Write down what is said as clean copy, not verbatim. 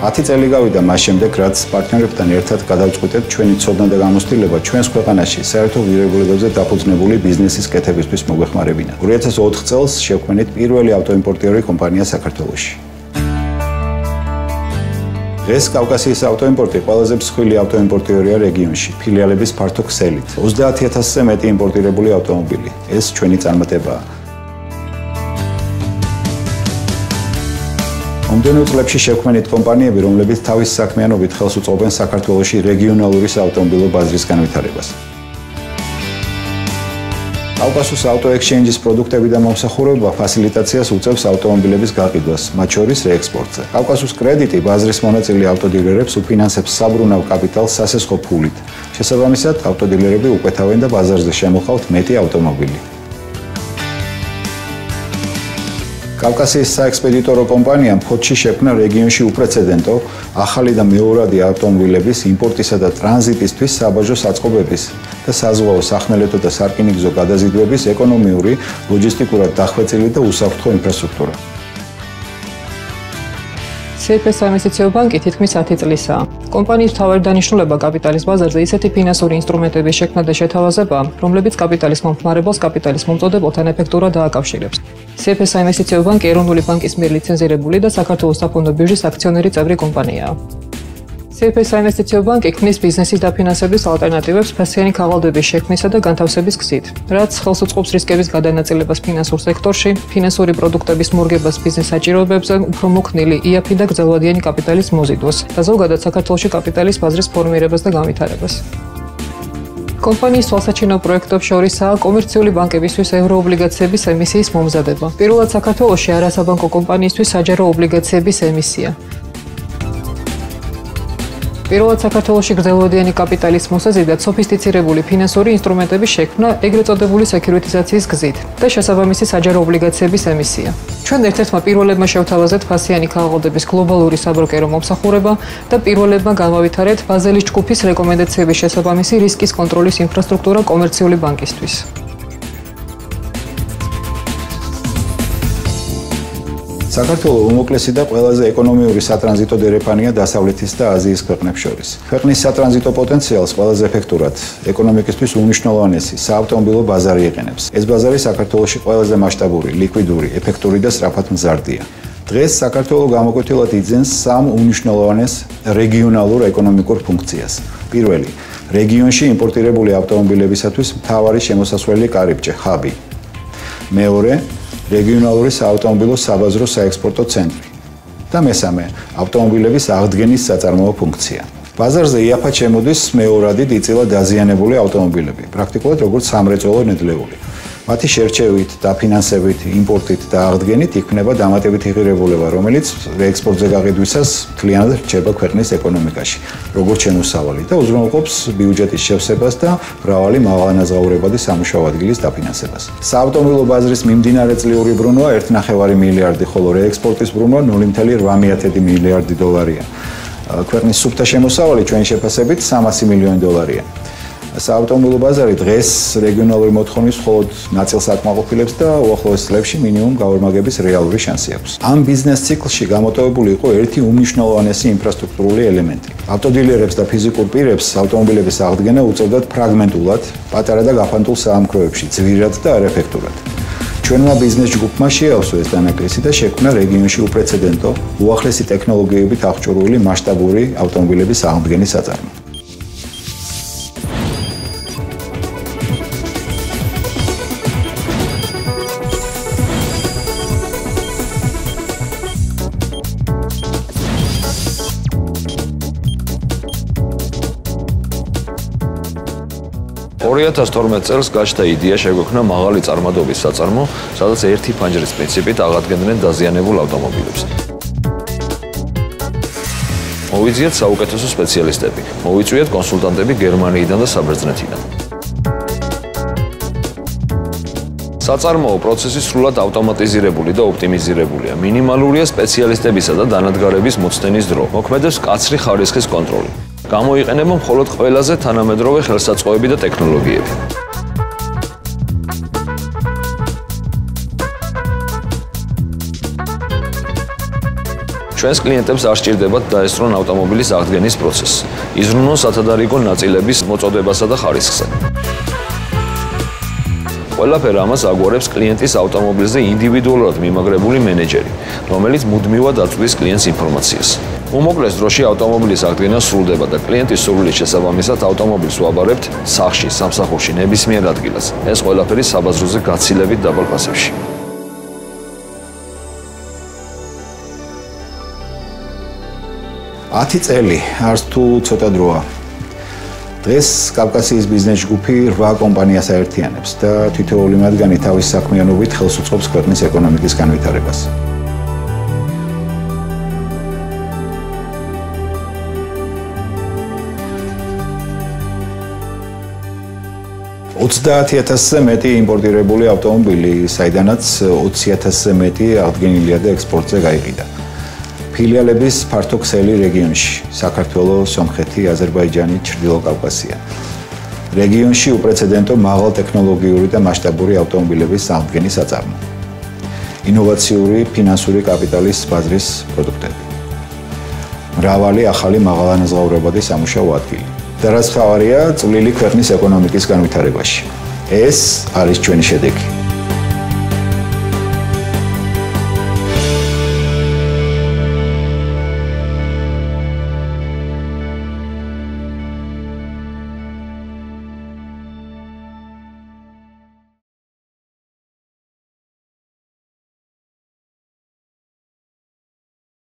10 წელი გავიდა მას შემდეგ, რაც პარტნიორებთან ერთად გადავწყვიტეთ ჩვენი ცოდნა და გამოცდილება ჩვენს ქვეყანაში საერთო ღირებულებებზე დაფუძნებული ბიზნესის კეთებისთვის მოგვეხმარებინა. 2004 წელს შევქმნით პირველი ავტოიმპორტიორი კომპანია საქართველოში. დღეს კავკასიის ავტოიმპორტი ყველაზე მსხვილი ავტოიმპორტიორია რეგიონში, ფილიალების ფართო ქსელით. 30,000-ზე მეტი იმპორტირებული ავტომობილი. ეს ჩვენი წარმატებაა. მომდევნო წლებში შევქმნით კომპანიები, რომლებიც თავის საქმიანობით ხელს უწყობენ საქართველოში რეგიონალური საავტომობილო ბაზრის განვითარებას. კავკასიის ავტო ექსჩენჯის პროდუქტები და მომსახურება ფასილიტაციას უწევს ავტომობილების გაყიდვას, მათ შორის რეექსპორტზე. კავკასიის კრედიტი ბაზრის მონაწილე ავტოდილერებს უფინანსებს საბრუნავ კაპიტალს სასესხო ფულით. შესაბამისად, ავტოდილერები უკვეთავენ და ბაზარზე შემოყავთ მეტი ავტომობილი. კავკასიის საექსპედიტორო კომპანიამ ფოთში შექმნა რეგიონში უპრეცედენტო, ახალი და მეორადი ავტომობილების იმპორტისა და ტრანზიტისთვის საბაჟო საწყობების და საზღვაო სახმელეთო და სარკინიგზო გადაზიდვების ეკონომიური, ლოჯისტიკურად დახვეწილი და უსაფრთხო ინფრასტრუქტურა. CFS საინვესტიციო ბანკი თითქმის 10 წლისაა. კომპანიის მთავარი დანიშნულება კაპიტალის ბაზარზე ისეთი ფინანსური ინსტრუმენტების შექმნა და შეთავაზებაა, რომლებიც კაპიტალის მომხმარებელს კაპიტალის მომწოდებელთან ეფექტურად დააკავშირებს. CFS საინვესტიციო ბანკი ეროვნული ბანკის მიერ ლიცენზირებული და საქართველოს საფონდო ბირჟის აქციონერი წევრი კომპანიაა. CFS საინვესტიციო ბანკი ქმნის ბიზნესის დაფინანსების ალტერნატივებს ფასიანი ქაღალდების შექმნისა და განთავსების გზით, რაც ხელს უწყობს რისკების გადანაწილებას ფინანსურ სექტორში, ფინანსური პროდუქტების მორგებას ბიზნეს საჭიროებებზე, უფრო მოქნილი, იაფი და გრძელვადიანი კაპიტალის მოზიდვას და ზოგადად საქართველოში კაპიტალის ბაზრის ფორმირებას და განვითარებას. კომპანიის თვალსაჩინო პროექტებს შორისაა კომერციული ბანკებისთვის ევროობლიგაციების ემისიის მომზადება. პირველად საქართველოში არასაბანკო კომპანიისთვის საჯარო ობლიგაციების ემისია. პირველად საქართველოში გრძელვადიანი კაპიტალის მოსაზიდად სოფისტიცირებული ფინანსური ინსტრუმენტების შექმნა ეგრეთ წოდებული სეკიურიტიზაციის გზით და შესაბამისი საჯარო ობლიგაციების ემისია. ჩვენ ერთ-ერთმა პირველებმა შევთავაზეთ ფასიანი ქაღალდების გლობალური საბროკერო მომსახურება და პირველებმა განავითარეთ ბაზელის ჯგუფის რეკომენდაციების შესაბამისი რისკის კონტროლის ინფრასტრუქტურა კომერციული ბანკისთვის. საქართველო უმოკლესი და ყველაზე ეკონომიური სატრანზიტო დერეფანია დასავლეთის და აზიის ქვეყნებს შორის. ქვეყნის სატრანზიტო პოტენციალს ყველაზე ეფექტურად ეკონომიკისთვის უმნიშვნელოვანესი საავტომობილო ბაზარი იყენებს. ეს ბაზარი საქართველოში ყველაზე მასშტაბური, ლიკვიდური, ეფექტური და სწრაფად მზარდია. დღეს საქართველო გამოკვეთილად იძენს სამ უმნიშვნელოვანეს რეგიონალურ ეკონომიკურ ფუნქციას. პირველი, რეგიონში იმპორტირებული ავტომობილებისათვის მთავარი შემოსასვლელი კარიბჭე, ჰაბი. მეორე, რეგიონალური საავტომობილო საბაზრო საექსპორტო ცენტრი და მესამე ავტომობილების აღდგენის საწარმოო ფუნქცია. ბაზარზე იაფად შემოდის მეორადი დიდწილად დაზიანებული ავტომობილები, პრაქტიკულად როგორც სამრეწველო ნედლეული. მათი შერჩევით, დაფინანსებით, იმპორტით და აღდგენით იქმნება დამატებითი ღირებულება, რომელიც რეექსპორტზე გაყიდვისას მთლიანად რჩება ქვეყნის ეკონომიკაში, როგორც შემოსავალი და უზრუნველყოფს ბიუჯეტის შევსებას და მრავალი მაღალანაზღაურებადი სამუშაო ადგილის დაფინანსებას. საავტომობილო ბაზრის მიმდინარე წლიური ბრუნვა 1,5 მილიარდი, ხოლო რეექსპორტის ბრუნვა 0,8 მილიარდი დოლარია. ქვეყნის სუფთა შემოსავალი ჩვენი შეფასებით 300 მილიონი დოლარია. საავტომობილო ბაზარი დღეს რეგიონალური მოთხოვნის მხოლოდ ნაწილს აკმაყოფილებს და უახლოეს წლებში მინიმუმ გაორმაგების რეალური შანსი აქვს. ამ ბიზნეს ციკლში გამოტოვებული იყო ერთი უმნიშვნელოვანესი ინფრასტრუქტურული ელემენტი. ავტოდილერებს და ფიზიკურ პირებს ავტომობილების აღდგენა უწევდათ ფრაგმენტულად, პატარა და გაფანტულ საამქროებში, ძვირად და არაეფექტურად. ჩვენმა ბიზნეს ჯგუფმა შეავსო ეს დანაკლისი და შექმნა რეგიონში უპრეცედენტო, უახლესი ტექნოლოგიებით აღჭურვილი მასშტაბური ავტომობილების აღდგენის საწარმო. Oriat 2012 წელს გაჩნდა იდეა შეგვექმნა მაღალი წარმადობის საწარმო, სადაც ერთი ფანჯრის პრინციპით აღადგენდნენ დაზიანებულ ავტომობილებს. მოვიძიეთ საუკეთესო სპეციალისტები, მოვიწვიეთ კონსულტანტები გერმანიიდან და საბერძნეთიდან. საწარმოო პროცესი სრულად ავტომატიზირებული და ოპტიმიზირებულია. მინიმალურია სპეციალისტებისა და დანადგარების მოცდენის დრო. მოქმედებს მკაცრი ხარისხის კონტროლი. გამოიყენება მხოლოდ ყველაზე თანამედროვე ხელსაწყოები და ტექნოლოგიები. ჩვენს კლიენტებს არ სჭირდებათ დაესწრონ ავტომობილის აღდგენის პროცესი, იზრუნონ სათადარიგო ნაწილების მოწოდებასა და ხარისხზე. ყველაფერ ამას აგვარებს კლიენტის ავტომობილზე ინდივიდუალურად მიმაგრებული მენეჯერი, რომელიც მუდმივად აწვდის კლიენტს ინფორმაციას. უმოკლეს დროში ავტომობილის აღდგენა სრულდება და კლიენტის სურვილის შესაბამისად ავტომობილს ვაბარებთ სახლში, სამსახურში, ნებისმიერ ადგილას. ეს ყველაფერი საბაზროზე გაცილებით დაბალ ფასებში. 10 წელი არც თუ ცოტა დროა. დღეს კავკასიის ბიზნეს ჯგუფი 8 კომპანიას აერთიანებს და თითოეული მათგანი თავის საქმიანობით ხელს უწყობს ქვეყნის ეკონომიკის განვითარებას. $30,000-ზე მეტი იმპორტირებული ავტომობილი, საიდანაც 20,000-ზე მეტი აღდგენილია და ექსპორტზე გაიყიდა. ფილიალების ფართო ქსელი რეგიონში: საქართველოს, სომხეთი, აზერბაიჯანი, ჩრდილოკავკასია. რეგიონში უპრეცედენტო მაღალ ტექნოლოგიური და მასშტაბური ავტომობილების აღდგენის საწარმო. ინოვაციური ფინანსური კაპიტალის ბაზრის პროდუქტები. მრავალი ახალი მაღალანაზღაურებადი სამუშაო ადგილი. და რაც ხავარია, წვლილი ქვეყნის ეკონომიკის განვითარებაში. ეს არის ჩვენი შედეგი.